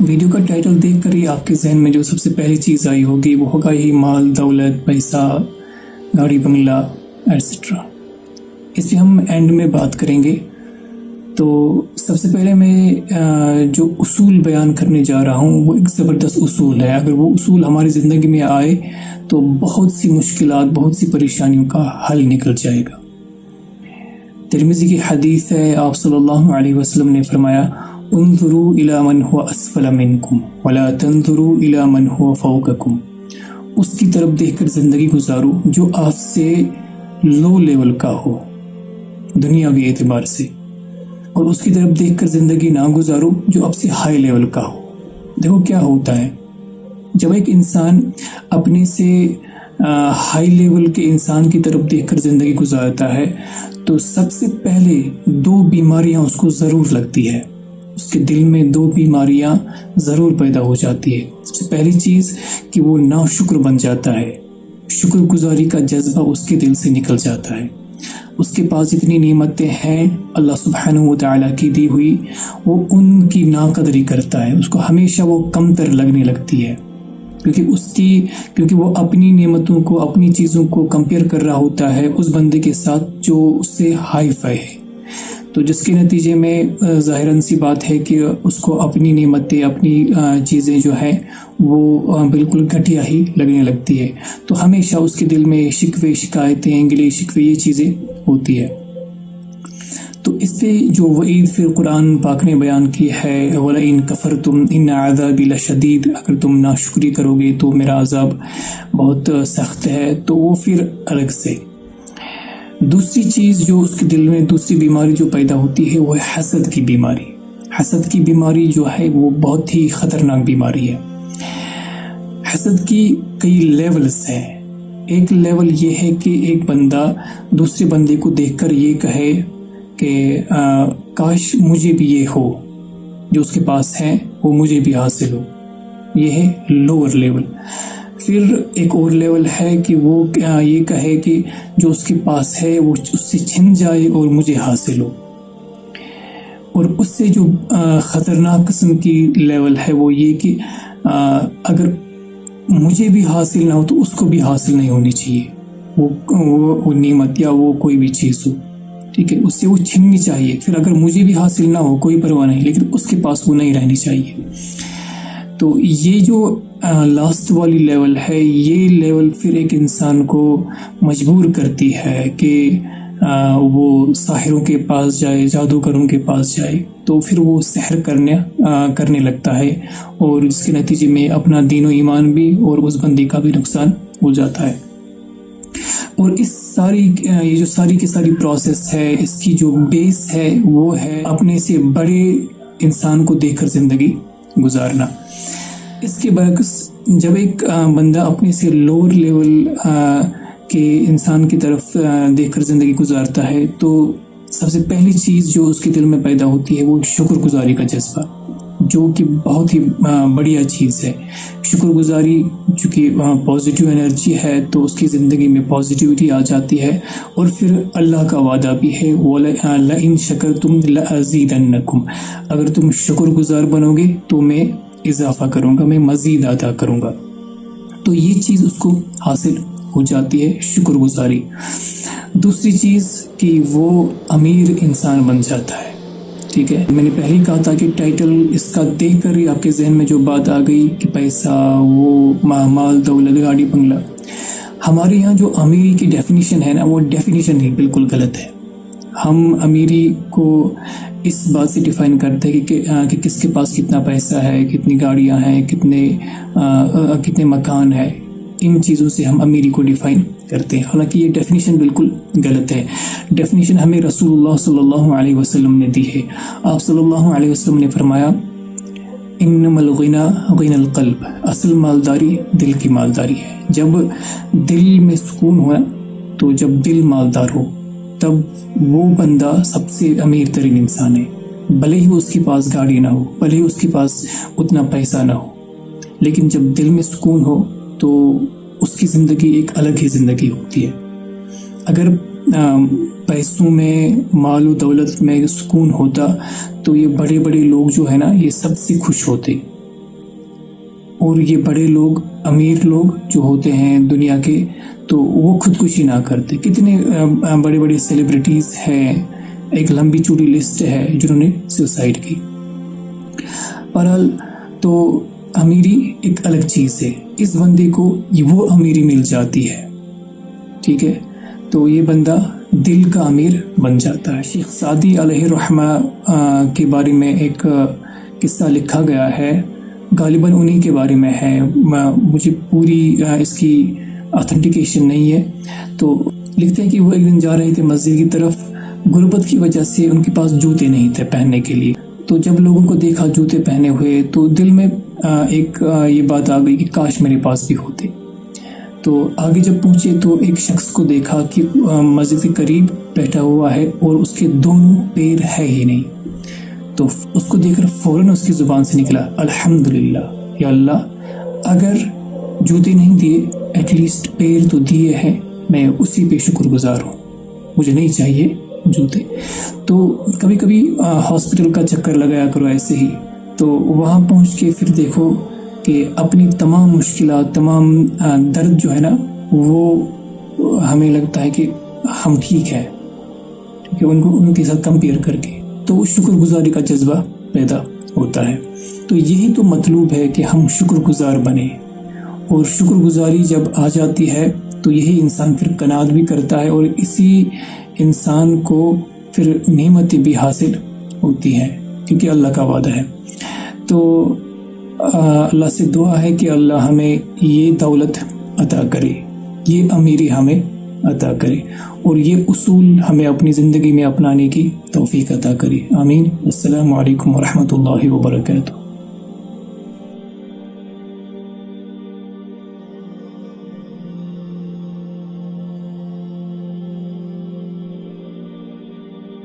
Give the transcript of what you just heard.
Video کا title دیکھ کر ہی آپ کے ذہن میں جو سب سے پہلی چیز آئی ہوگی وہ ہوگا ہی مال، دولت، پیسہ، گاڑی بنگلہ ایٹسٹرا۔ اس پہ ہم اینڈ میں بات کریں گے۔ تو سب سے پہلے میں جو اصول بیان کرنے جا رہا ہوں وہ ایک زبردست اصول ہے۔ اگر وہ اصول ہماری زندگی میں آئے تو بہت سی مشکلات، بہت سی پریشانیوں کا حل نکل جائے گا۔ ترمذی کی حدیث ہے، آپ صلی اللہ علیہ وسلم نے فرمایا، انظروا الی من هو اسفل منکم ولا تنظروا الی من هو فوقکم۔ اس کی طرف دیکھ کر زندگی گزارو جو آپ سے لو لیول کا ہو دنیاوی اعتبار سے، اور اس کی طرف دیکھ کر زندگی نہ گزارو جو آپ سے ہائی لیول کا ہو۔ دیکھو کیا ہوتا ہے، جب ایک انسان اپنے سے ہائی لیول کے انسان کی طرف دیکھ کر زندگی گزارتا ہے تو سب سے پہلے دو بیماریاں اس کو ضرور لگتی ہے، اس کے دل میں دو بیماریاں ضرور پیدا ہو جاتی ہے۔ سب سے پہلی چیز کہ وہ ناشکر بن جاتا ہے، شکر گزاری کا جذبہ اس کے دل سے نکل جاتا ہے۔ اس کے پاس جتنی نعمتیں ہیں اللہ سبحانہ و تعالیٰ کی دی ہوئی، وہ ان کی ناقدری کرتا ہے، اس کو ہمیشہ وہ کم تر لگنے لگتی ہے، کیونکہ وہ اپنی نعمتوں کو، اپنی چیزوں کو کمپیئر کر رہا ہوتا ہے اس بندے کے ساتھ جو اس سے ہائی فائی ہے۔ تو جس کے نتیجے میں ظاہراً سی بات ہے کہ اس کو اپنی نعمتیں، اپنی چیزیں جو ہیں وہ بالکل گھٹیا ہی لگنے لگتی ہے۔ تو ہمیشہ اس کے دل میں شکوے، شکایتیں، گلے شکوے، یہ چیزیں ہوتی ہے۔ تو اس پہ جو وعید پھر قرآن پاک نے بیان کی ہے، وَلَئِن كَفَرْتُمْ إِنَّ عَذَابِي لَشَدِيدٌ، اگر تم ناشکری کرو گے تو میرا عذاب بہت سخت ہے، تو وہ پھر الگ سے۔ دوسری چیز جو اس کے دل میں، دوسری بیماری جو پیدا ہوتی ہے وہ ہے حسد کی بیماری۔ حسد کی بیماری جو ہے وہ بہت ہی خطرناک بیماری ہے۔ حسد کی کئی لیولز ہیں۔ ایک لیول یہ ہے کہ ایک بندہ دوسرے بندے کو دیکھ کر یہ کہے کہ کاش مجھے بھی یہ ہو، جو اس کے پاس ہے وہ مجھے بھی حاصل ہو، یہ ہے لوور لیول۔ پھر ایک اور لیول ہے کہ وہ یہ کہے کہ جو اس کے پاس ہے وہ اس سے چھن جائے اور مجھے حاصل ہو۔ اور اس سے جو خطرناک قسم کی لیول ہے وہ یہ کہ اگر مجھے بھی حاصل نہ ہو تو اس کو بھی حاصل نہیں ہونی چاہیے، وہ نعمت یا وہ کوئی بھی چیز ہو، ٹھیک ہے، اس سے وہ چھننی چاہیے۔ پھر اگر مجھے بھی حاصل نہ ہو کوئی پرواہ نہیں، لیکن اس کے پاس وہ نہیں رہنی چاہیے۔ تو یہ جو لاسٹ والی لیول ہے، یہ لیول پھر ایک انسان کو مجبور کرتی ہے کہ وہ ساحروں کے پاس جائے، جادوگروں کے پاس جائے، تو پھر وہ سحر کرنے لگتا ہے، اور جس کے نتیجے میں اپنا دین و ایمان بھی اور اس بندے کا بھی نقصان ہو جاتا ہے۔ اور یہ جو ساری کی ساری پروسیس ہے، اس کی جو بیس ہے وہ ہے اپنے سے بڑے انسان کو دیکھ کر زندگی گزارنا۔ اس کے برعکس جب ایک بندہ اپنے سے لوور لیول کے انسان کی طرف دیکھ کر زندگی گزارتا ہے تو سب سے پہلی چیز جو اس کے دل میں پیدا ہوتی ہے وہ شکر گزاری کا جذبہ، جو کہ بہت ہی بڑھیا چیز ہے۔ شکر گزاری چونکہ پازیٹیو انرجی ہے تو اس کی زندگی میں پازیٹیوٹی آ جاتی ہے، اور پھر اللہ کا وعدہ بھی ہے، لَئِن شَكَرْتُمْ لَأَزِيدَنَّكُمْ، اگر تم شکر گزار بنو گے تو میں اضافہ کروں گا، میں مزید عطا کروں گا۔ تو یہ چیز اس کو حاصل ہو جاتی ہے، شکر گزاری۔ دوسری چیز کہ وہ امیر انسان بن جاتا ہے، ٹھیک ہے۔ میں نے پہلے ہی کہا تھا کہ ٹائٹل اس کا دیکھ کر ہی آپ کے ذہن میں جو بات آ گئی کہ پیسہ، وہ مال، دولت، گاڑی بنگلہ، ہمارے یہاں جو امیری کی ڈیفینیشن ہے نا، وہ ڈیفینیشن ہی بالکل غلط ہے۔ ہم امیری کو اس بات سے ڈیفائن کرتے ہیں کہ کس کے پاس کتنا پیسہ ہے، کتنی گاڑیاں ہیں، کتنے مکان ہیں، ان چیزوں سے ہم امیری کو ڈیفائن کرتے ہیں، حالانکہ یہ ڈیفینیشن بالکل غلط ہے۔ ڈیفینیشن ہمیں رسول اللہ صلی اللہ علیہ وسلم نے دی ہے۔ آپ صلی اللہ علیہ وسلم نے فرمایا، انما الغنی غنی القلب، اصل مالداری دل کی مالداری ہے۔ جب دل میں سکون ہوا تو جب دل مالدار ہو تب وہ بندہ سب سے امیر ترین انسان ہے، بھلے ہی اس کے پاس گاڑی نہ ہو، بھلے ہی اس کے پاس اتنا پیسہ نہ ہو، لیکن جب دل میں سکون ہو تو اس کی زندگی ایک الگ ہی زندگی ہوتی ہے۔ اگر پیسوں میں، مال و دولت میں سکون ہوتا تو یہ بڑے بڑے لوگ جو ہے نا، یہ سب سے خوش ہوتے، اور یہ بڑے لوگ، امیر لوگ جو ہوتے ہیں دنیا کے، تو وہ خودکشی نہ کرتے. کتنے بڑے بڑے سیلیبریٹیز ہیں، ایک لمبی چوڑی لسٹ ہے جنہوں نے سوسائڈ کی. بہرحال تو امیری ایک الگ چیز ہے. اس بندے کو وہ امیری مل جاتی ہے، ٹھیک ہے، تو یہ بندہ دل کا امیر بن جاتا ہے. شیخ سعدی علیہ الرحمہ کے بارے میں ایک قصہ لکھا گیا ہے، غالباً انہی کے بارے میں ہے، مجھے پوری اس کی اتھینٹیکیشن نہیں ہے. تو لکھتے ہیں کہ وہ ایک دن جا رہے تھے مسجد کی طرف. غربت کی وجہ سے ان کے پاس جوتے نہیں تھے پہننے کے لیے. تو جب لوگوں کو دیکھا جوتے پہنے ہوئے تو دل میں ایک یہ بات آ گئی کہ کاش میرے پاس بھی ہوتے. تو آگے جب پہنچے تو ایک شخص کو دیکھا کہ مسجد کے قریب بیٹھا ہوا ہے اور اس کے دونوں پیر ہے ہی نہیں. تو اس کو دیکھ کر فوراً اس کی زبان سے نکلا الحمدللہ، یا اللہ اگر جوتے نہیں دیے ایٹ لیسٹ پیر تو دیے ہیں، میں اسی پہ شکر گزار ہوں، مجھے نہیں چاہیے جوتے. تو کبھی کبھی ہاسپٹل کا چکر لگایا کرو ایسے ہی، تو وہاں پہنچ کے پھر دیکھو کہ اپنی تمام مشکلات، تمام درد جو ہے نا، وہ ہمیں لگتا ہے کہ ہم ٹھیک ہے، ٹھیک ہے، ان کے ساتھ کمپیئر کر کے، تو شکر گزاری کا جذبہ پیدا ہوتا ہے. تو یہی تو مطلوب ہے کہ ہم شکر گزار بنیں، اور شکر گزاری جب آ جاتی ہے تو یہی انسان پھر قناعت بھی کرتا ہے، اور اسی انسان کو پھر نعمتیں بھی حاصل ہوتی ہیں، کیونکہ اللہ کا وعدہ ہے. تو اللہ سے دعا ہے کہ اللہ ہمیں یہ دولت عطا کرے، یہ امیری ہمیں عطا کرے، اور یہ اصول ہمیں اپنی زندگی میں اپنانے کی توفیق عطا کرے. آمین. السلام علیکم ورحمۃ اللہ وبرکاتہ.